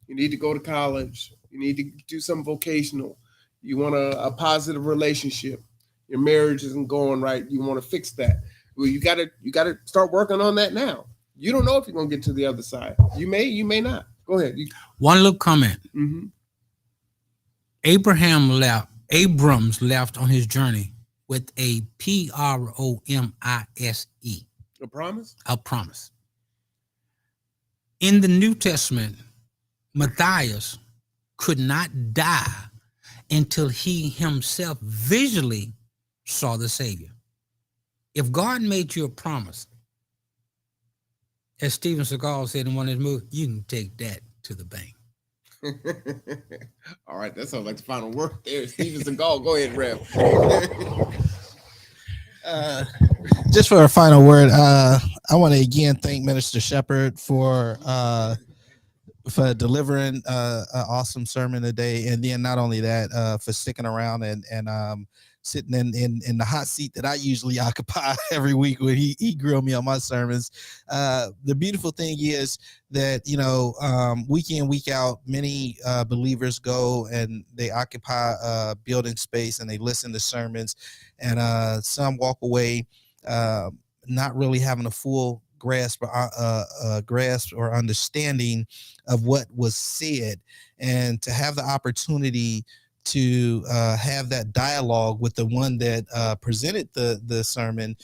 A: You need to go to college. You need to do some vocational. You want a positive relationship. Your marriage isn't going right. You want to fix that. Well, you gotta start working on that now. You don't know if you're gonna get to the other side. You may not. Go ahead.
B: One little comment.
A: Mm-hmm.
B: Abrams left on his journey with a promise.
A: A promise?
B: A promise. In the New Testament, Matthias could not die until he himself visually saw the Savior. If God made you a promise, as Steven Seagal said in one of his movies, you can take that to the bank.
A: All right, that sounds like the final word there. Steven Seagal, go ahead, Rev.
D: Just for a final word, I want to again thank Minister Shepherd for delivering an awesome sermon today, and then not only that, for sticking around and sitting in the hot seat that I usually occupy every week when he grilled me on my sermons. The beautiful thing is that, week in, week out, many believers go and they occupy building space and they listen to sermons, and some walk away not really having a full grasp or understanding of what was said, and to have the opportunity to have that dialogue with the one that presented the sermon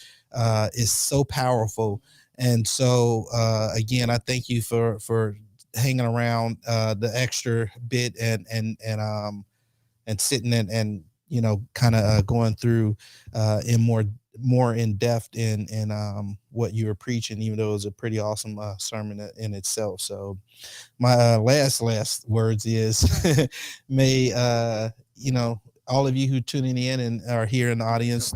D: is so powerful. And so again, I thank you for hanging around the extra bit and sitting and kind of going through in more in depth in what you were preaching, even though it was a pretty awesome sermon in itself. So my last words is may all of you who tuning in and are here in the audience,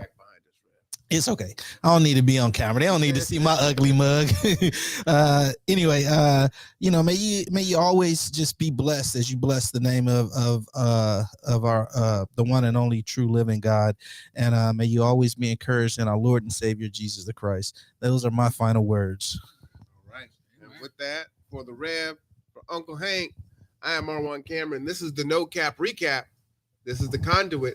D: It's okay. I don't need to be on camera. They don't need to see my ugly mug. Anyway, may you always just be blessed as you bless the name of our the one and only true living God, and may you always be encouraged in our Lord and Savior Jesus the Christ. Those are my final words.
A: All right. And with that, for the Rev, for Uncle Hank, I am R1 Cameron. This is the No Cap Recap. This is the Conduit.